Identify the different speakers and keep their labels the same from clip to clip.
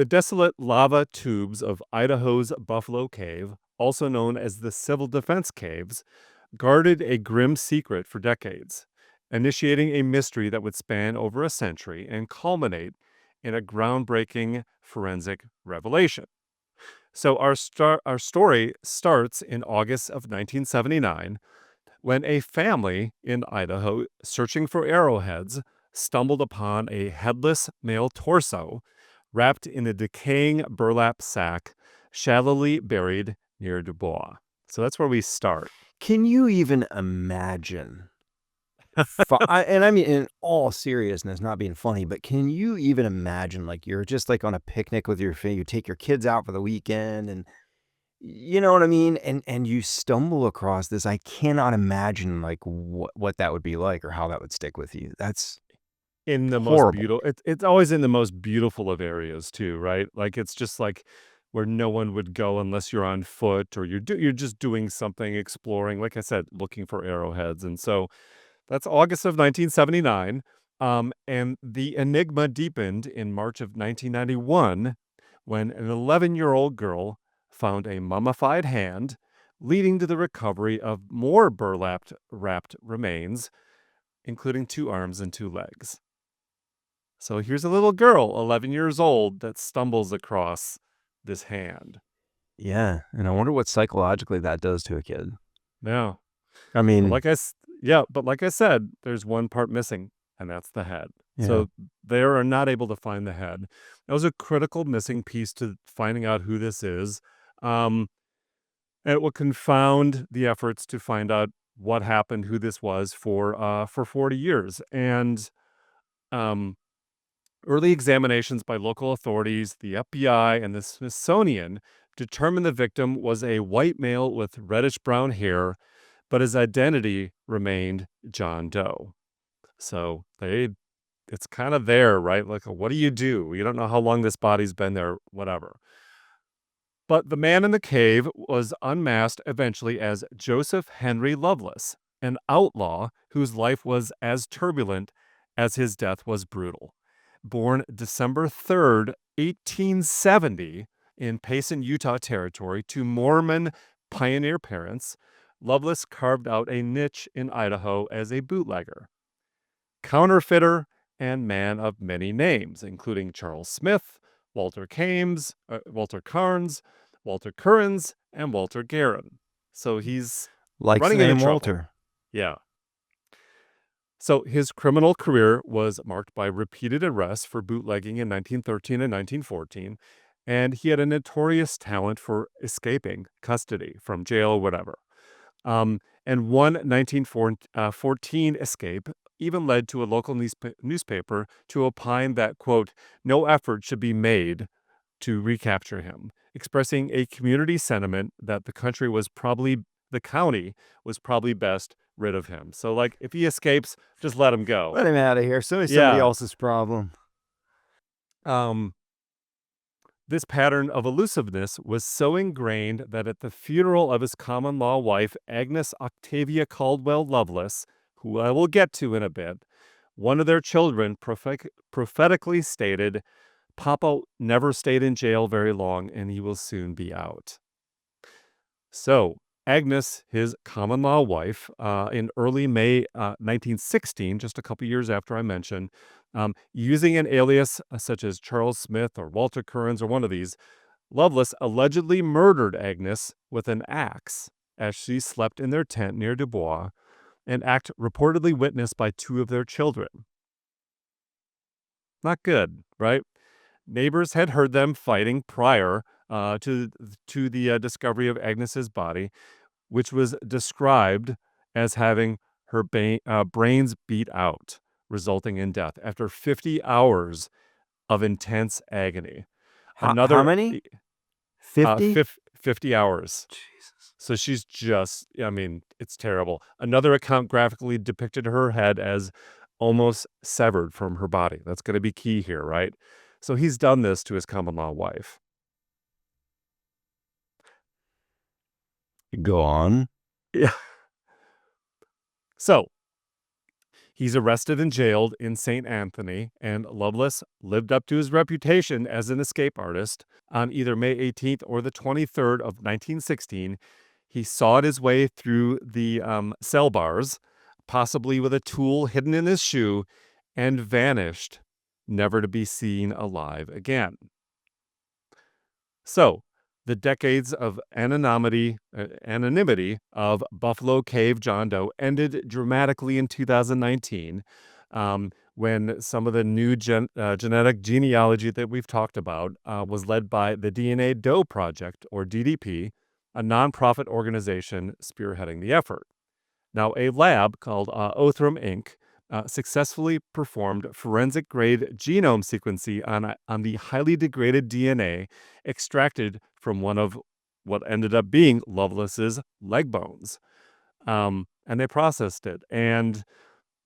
Speaker 1: The desolate lava tubes of Idaho's Buffalo Cave, also known as the Civil Defense Caves, guarded a grim secret for decades, initiating a mystery that would span over a century and culminate in a groundbreaking forensic revelation. So our story starts in August of 1979 when a family in Idaho searching for arrowheads stumbled upon a headless male torso wrapped in a decaying burlap sack shallowly buried near Dubois. So that's where we start.
Speaker 2: Can you even imagine? And I mean, in all seriousness, not being funny, but can you even imagine, like, you're just like on a picnic with your family, you take your kids out for the weekend, and you know what I mean? And you stumble across this. I cannot imagine like what that would be like or how that would stick with you. That's
Speaker 1: In the most
Speaker 2: horrible.
Speaker 1: beautiful, it's always in the most beautiful of areas too, right? Like it's just like where no one would go unless you're on foot or you're just doing something, exploring. Like I said, looking for arrowheads, and so that's August of 1979. And the enigma deepened in March of 1991 when an 11-year-old girl found a mummified hand, leading to the recovery of more burlap wrapped remains, including 2 arms and 2 legs. So here's a little girl, 11 years old, that stumbles across this hand.
Speaker 2: Yeah, and I wonder what psychologically that does to a kid.
Speaker 1: Yeah.
Speaker 2: I
Speaker 1: But
Speaker 2: mean,
Speaker 1: like I said, there's one part missing, and that's the head.
Speaker 2: yeah.
Speaker 1: So they are not able to find the head. That was a critical missing piece to finding out who this is. Um, and it will confound the efforts to find out what happened, who this was for 40 years. And um, early examinations by local authorities, the FBI, and the Smithsonian determined the victim was a white male with reddish brown hair, but his identity remained John Doe. So it's kind of there, right? Like, what do? You don't know how long this body's been there, whatever. But the man in the cave was unmasked eventually as Joseph Henry Loveless, an outlaw whose life was as turbulent as his death was brutal. Born December 3rd, 1870, in Payson, Utah Territory, to Mormon pioneer parents, Loveless carved out a niche in Idaho as a bootlegger, counterfeiter, and man of many names, including Charles Smith, Walter Cames, Walter Carnes, Walter Currens, and Walter Guerin. So he's
Speaker 2: Likes the
Speaker 1: running into
Speaker 2: name
Speaker 1: trouble.
Speaker 2: Walter.
Speaker 1: Yeah. So his criminal career was marked by repeated arrests for bootlegging in 1913 and 1914, and he had a notorious talent for escaping custody from jail or whatever. And one 1914 escape even led to a local newspaper to opine that, quote, no effort should be made to recapture him, expressing a community sentiment that the county was probably best rid of him. So, like, if he escapes, just let him go.
Speaker 2: Let him out of here. Somebody
Speaker 1: Yeah.
Speaker 2: else's problem.
Speaker 1: This pattern of elusiveness was so ingrained that at the funeral of his common-law wife, Agnes Octavia Caldwell Loveless, who I will get to in a bit, one of their children prophetically stated, Papa never stayed in jail very long, and he will soon be out. So, Agnes, his common-law wife, in early May 1916, just a couple years after I mentioned, using an alias such as Charles Smith or Walter Currens or one of these, Loveless allegedly murdered Agnes with an axe as she slept in their tent near Dubois, an act reportedly witnessed by 2 of their children. Not good, right? Neighbors had heard them fighting prior to the discovery of Agnes's body, which was described as having her brains beat out, resulting in death after 50 hours of intense agony.
Speaker 2: How many? 50?
Speaker 1: 50 hours.
Speaker 2: Jesus.
Speaker 1: So she's just, I mean, it's terrible. Another account graphically depicted her head as almost severed from her body. That's going to be key here, right? So he's done this to his common-law wife.
Speaker 2: Go on.
Speaker 1: Yeah. So He's arrested and jailed in St. Anthony, and Loveless lived up to his reputation as an escape artist. On either May 18th or the 23rd of 1916, he sawed his way through the cell bars, possibly with a tool hidden in his shoe, and vanished, never to be seen alive again. So, the decades of anonymity of Buffalo Cave John Doe ended dramatically in 2019, when some of the new genetic genealogy that we've talked about was led by the DNA Doe Project, or DDP, a nonprofit organization spearheading the effort. Now, a lab called Othram Inc. Successfully performed forensic-grade genome sequencing on the highly degraded DNA extracted from one of what ended up being Loveless's leg bones. And they processed it. And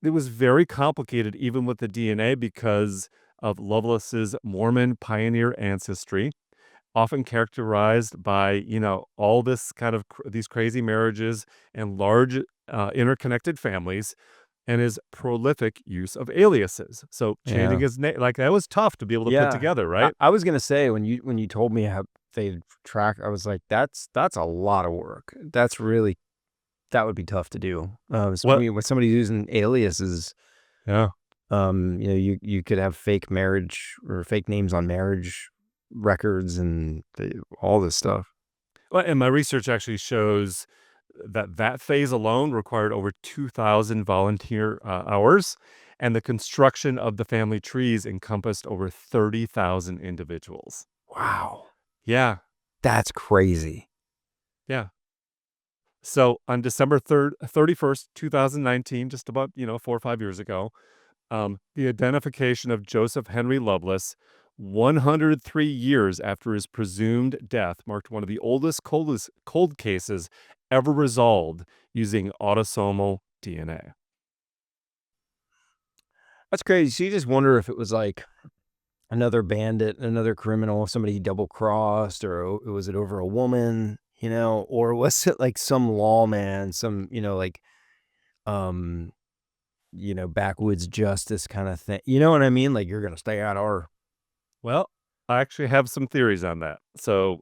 Speaker 1: it was very complicated, even with the DNA, because of Loveless's Mormon pioneer ancestry, often characterized by, all this kind of these crazy marriages and large interconnected families, and his prolific use of aliases. So changing
Speaker 2: Yeah.
Speaker 1: his name, like, that was tough to be able to put
Speaker 2: Yeah.
Speaker 1: together,
Speaker 2: I
Speaker 1: right?
Speaker 2: I was gonna say when you told me how they track, I was like, that's a lot of work. That would be tough to do. I
Speaker 1: What?
Speaker 2: mean, when somebody's using aliases,
Speaker 1: Yeah.
Speaker 2: you could have fake marriage or fake names on marriage records and all this stuff.
Speaker 1: Well, and my research actually shows that phase alone required over 2,000 volunteer hours, and the construction of the family trees encompassed over 30,000 individuals.
Speaker 2: Wow,
Speaker 1: Yeah,
Speaker 2: that's crazy.
Speaker 1: yeah. So on December 31st, 2019, just about, 4 or 5 years ago, the identification of Joseph Henry Loveless, 103 years after his presumed death, marked one of the oldest cold cases ever resolved using autosomal DNA.
Speaker 2: That's crazy. So you just wonder if it was like another bandit, another criminal, somebody he double crossed, or was it over a woman, or was it like some lawman, some, um, backwoods justice kind of thing. You know what I mean? Like you're gonna stay out our
Speaker 1: Well, I actually have some theories on that. So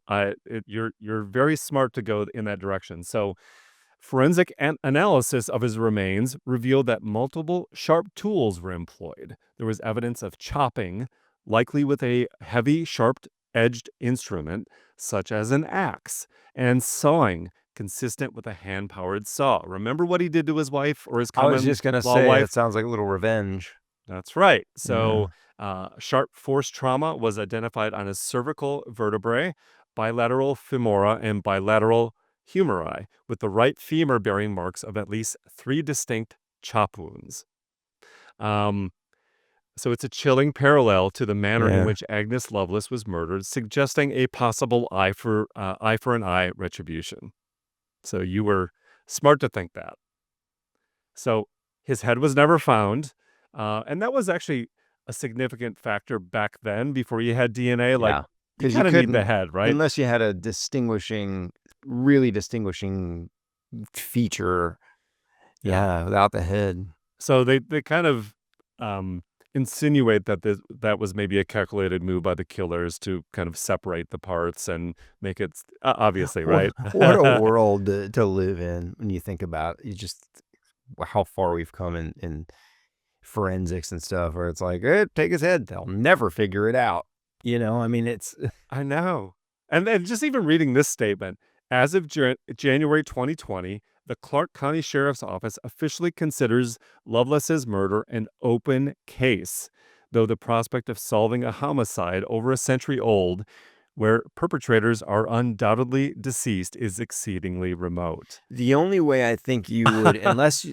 Speaker 1: you're very smart to go in that direction. So forensic analysis of his remains revealed that multiple sharp tools were employed. There was evidence of chopping, likely with a heavy, sharp-edged instrument, such as an axe, and sawing, consistent with a hand-powered saw. Remember what he did to his wife, or his
Speaker 2: I was
Speaker 1: common
Speaker 2: just gonna
Speaker 1: law
Speaker 2: say, that
Speaker 1: wife?
Speaker 2: sounds like a little revenge.
Speaker 1: That's right.
Speaker 2: Yeah.
Speaker 1: So, sharp force trauma was identified on his cervical vertebrae, bilateral femora, and bilateral humeri, with the right femur bearing marks of at least 3 distinct chop wounds. Um, so it's a chilling parallel to the manner in
Speaker 2: Yeah.
Speaker 1: which Agnes Lovelace was murdered, suggesting a possible eye for an eye retribution. So you were smart to think that. So his head was never found, and that was actually a significant factor back then before you had DNA. Like,
Speaker 2: Yeah.
Speaker 1: you
Speaker 2: Because you
Speaker 1: kinda need the
Speaker 2: couldn't
Speaker 1: head, right?
Speaker 2: unless you had a really distinguishing feature.
Speaker 1: Yeah.
Speaker 2: Yeah, without the head.
Speaker 1: So they kind of, um, insinuate that that was maybe a calculated move by the killers to kind of separate the parts and make it obviously, right?
Speaker 2: What a world to live in when you think about it. You just how far we've come in forensics and stuff, where it's like, take his head. They'll never figure it out. I mean, it's
Speaker 1: I know. And then just even reading this statement, as of January 2020, the Clark County Sheriff's Office officially considers Loveless's murder an open case, though the prospect of solving a homicide over a century old, where perpetrators are undoubtedly deceased, is exceedingly remote.
Speaker 2: the only way I think you would, unless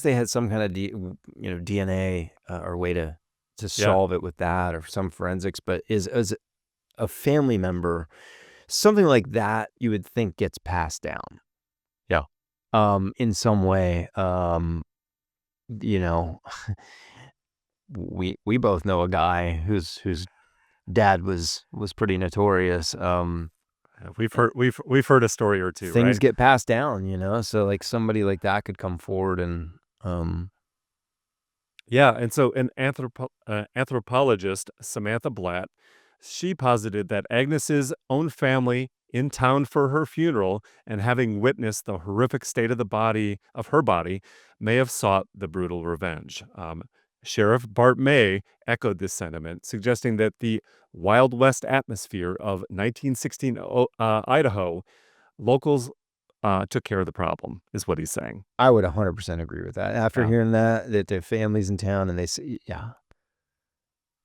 Speaker 2: they had some kind of DNA or way to
Speaker 1: Yeah,
Speaker 2: solve it with that or some forensics, but is as a family member, something like that you would think gets passed down
Speaker 1: yeah.
Speaker 2: in some way. You know, we both know a guy whose dad was pretty notorious.
Speaker 1: We've heard a story or two,
Speaker 2: Things
Speaker 1: right?
Speaker 2: get passed down, so like somebody like that could come forward and
Speaker 1: Yeah, and so an anthropologist, Samantha Blatt, she posited that Agnes's own family in town for her funeral and having witnessed the horrific state of her body may have sought the brutal revenge. Sheriff Bart May echoed this sentiment, suggesting that the Wild West atmosphere of 1916 Idaho locals took care of the problem, is what he's saying.
Speaker 2: I would 100% agree with that. After
Speaker 1: Yeah.
Speaker 2: hearing that their family's in town and they say, yeah,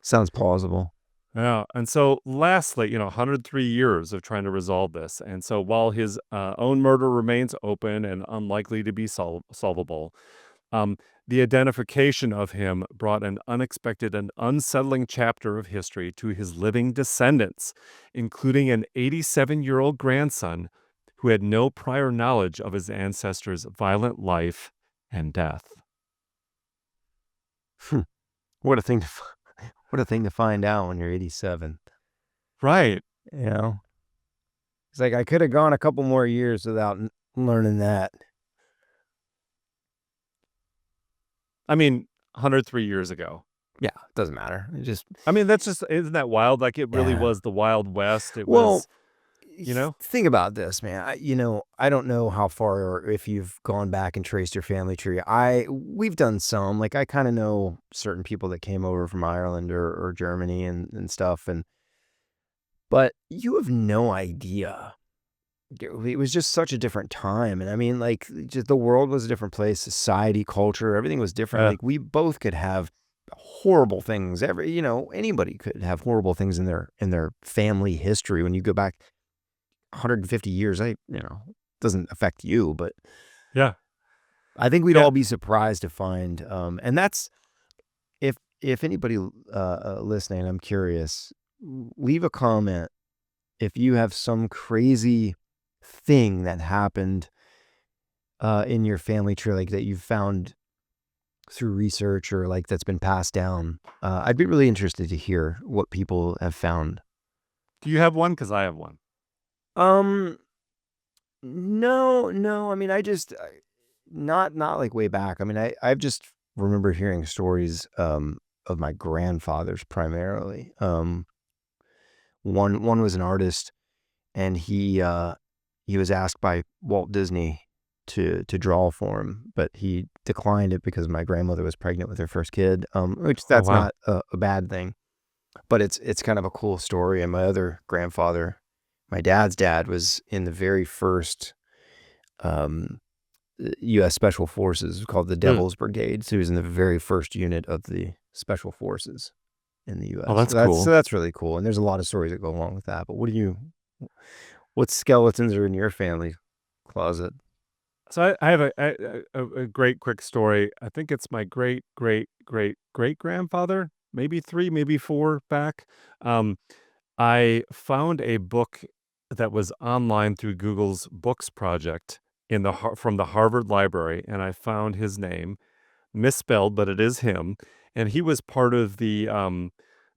Speaker 2: sounds plausible.
Speaker 1: Yeah, and so lastly, 103 years of trying to resolve this, and so while his own murder remains open and unlikely to be solvable, um, the identification of him brought an unexpected and unsettling chapter of history to his living descendants, including an 87-year-old grandson who had no prior knowledge of his ancestors' violent life and death.
Speaker 2: Hmm. What a thing to what a thing to find out when you're 87.
Speaker 1: Right.
Speaker 2: You know? It's like I could have gone a couple more years without learning that.
Speaker 1: I mean, 103 years ago.
Speaker 2: Yeah, it doesn't matter. It just
Speaker 1: I mean, that's just isn't that wild? Like, it really
Speaker 2: yeah.
Speaker 1: was the Wild West. It
Speaker 2: Well,
Speaker 1: was, you know?
Speaker 2: think about this, man. I don't know how far or if you've gone back and traced your family tree. We've done some. Like I kind of know certain people that came over from Ireland or Germany and stuff. But you have no idea. It was just such a different time. And I mean, like just the world was a different place, society, culture, everything was different.
Speaker 1: Yeah.
Speaker 2: Like we both could have horrible things. Anybody could have horrible things in their family history. When you go back 150 years, doesn't affect you, but
Speaker 1: Yeah.
Speaker 2: I think we'd
Speaker 1: Yeah.
Speaker 2: all be surprised to find, and that's if anybody listening, I'm curious, leave a comment if you have some crazy thing that happened in your family tree, like that you've found through research or like that's been passed down. I'd be really interested to hear what people have found.
Speaker 1: Do you have one? Because I have one.
Speaker 2: Um, no, no. I mean, not like way back. I mean, I've just remember hearing stories of my grandfather's primarily. One was an artist, and he was asked by Walt Disney to draw for him, but he declined it because my grandmother was pregnant with her first kid. Which
Speaker 1: Oh,
Speaker 2: that's
Speaker 1: wow.
Speaker 2: not a bad thing, but it's kind of a cool story. And my other grandfather, my dad's dad, was in the very first um U.S. Special Forces called the
Speaker 1: Mm.
Speaker 2: Devil's Brigade. So he was in the very first unit of the Special Forces in the
Speaker 1: Oh,
Speaker 2: U.S.
Speaker 1: that's
Speaker 2: So
Speaker 1: cool.
Speaker 2: that's really cool. And there's a lot of stories that go along with that. But what skeletons are in your family closet?
Speaker 1: So I have a great quick story. I think it's my great, great, great, great grandfather, maybe 3, maybe 4 back. Um, I found a book that was online through Google's Books project from the Harvard Library, and I found his name, misspelled, but it is him, and he was part of the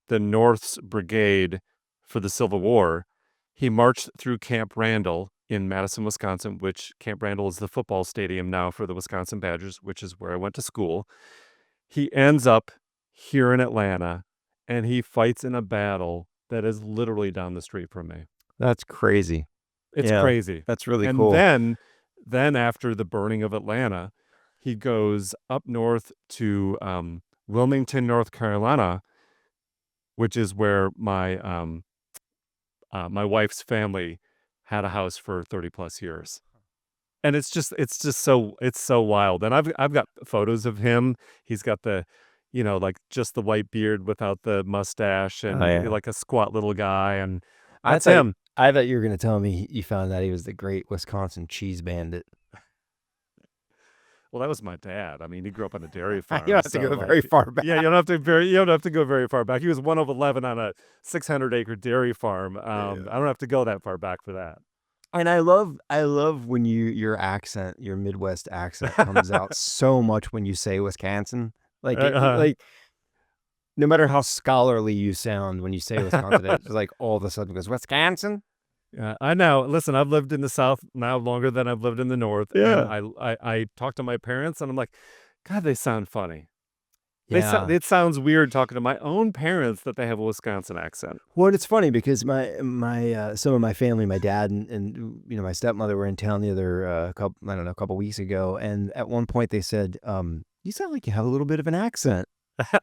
Speaker 1: North's Brigade for the Civil War. He marched through Camp Randall in Madison, Wisconsin, which Camp Randall is the football stadium now for the Wisconsin Badgers, which is where I went to school. He ends up here in Atlanta, and he fights in a battle that is literally down the street from me.
Speaker 2: That's crazy.
Speaker 1: It's
Speaker 2: Yeah,
Speaker 1: crazy.
Speaker 2: that's really
Speaker 1: And
Speaker 2: cool.
Speaker 1: then after the burning of Atlanta, he goes up north to Wilmington, North Carolina, which is where my wife's family had a house for 30 plus years. And it's so wild. And I've got photos of him. He's got like just the white beard without the mustache
Speaker 2: Oh
Speaker 1: and
Speaker 2: yeah.
Speaker 1: like a squat little guy. And
Speaker 2: I
Speaker 1: that's
Speaker 2: thought
Speaker 1: him.
Speaker 2: I thought you were gonna tell me you found out he was the Great Wisconsin Cheese Bandit.
Speaker 1: Well, that was my dad. I mean, he grew up on a dairy
Speaker 2: You don't
Speaker 1: farm.
Speaker 2: have to
Speaker 1: So
Speaker 2: go very
Speaker 1: like,
Speaker 2: far
Speaker 1: yeah,
Speaker 2: back.
Speaker 1: you don't have to go very far back. He was one of 11 on a 600-acre dairy farm.
Speaker 2: Yeah.
Speaker 1: I don't have to go that far back for
Speaker 2: And I love when your accent, your Midwest accent comes
Speaker 1: that.
Speaker 2: out so much when you say Wisconsin. Like
Speaker 1: uh,
Speaker 2: no matter how scholarly you sound when you say Wisconsin, it's like all of a sudden goes Wisconsin.
Speaker 1: Yeah, I know. Listen, I've lived in the South now longer than I've lived in the North, and
Speaker 2: Yeah.
Speaker 1: I talk to my parents, and I'm like, God, they sound funny.
Speaker 2: Yeah.
Speaker 1: it sounds weird talking to my own parents that they have a Wisconsin accent.
Speaker 2: Well, it's funny because some of my family, my dad and my stepmother were in town the other couple I don't know, a couple weeks ago, and at one point they said, "You sound like you have a little bit of an accent."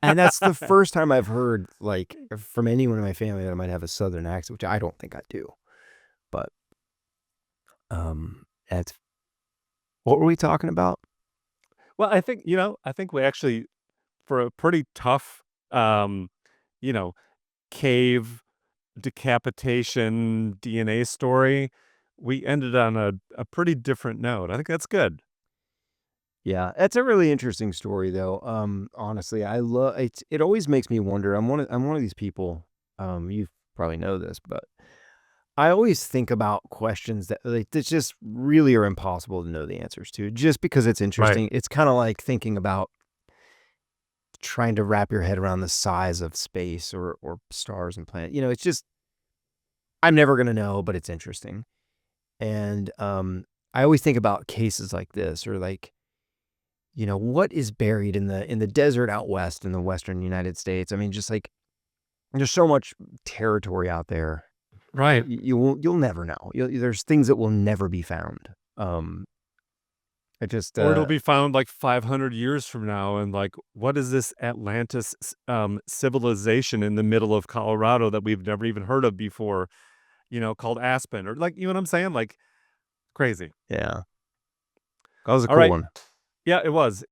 Speaker 2: And that's the first time I've heard like from anyone in my family that I might have a southern accent, which I don't think I do. But that's what were we talking about?
Speaker 1: Well, I think we actually, for a pretty tough, um, you know, cave decapitation DNA story, we ended on a pretty different note. I think that's good.
Speaker 2: Yeah, that's a really interesting story though. Honestly, I love it. It always makes me wonder. I'm one of these people. You probably know this, but I always think about questions that just really are impossible to know the answers to, just because it's
Speaker 1: Right.
Speaker 2: interesting. It's kind of like thinking about trying to wrap your head around the size of space or stars and planets. It's just I'm never gonna know, but it's interesting. And I always think about cases like this, or like what is buried in the desert out west in the western United States. I mean, just like there's so much territory out there.
Speaker 1: Right.
Speaker 2: You'll never know. There's things that will never be found. Um, I just
Speaker 1: Or it'll be found like 500 years from now, and like, what is this Atlantis civilization in the middle of Colorado that we've never even heard of before, called Aspen, or like, you know what I'm saying? Like, crazy.
Speaker 2: Yeah, that was a
Speaker 1: All
Speaker 2: cool
Speaker 1: right.
Speaker 2: one.
Speaker 1: Yeah, it was.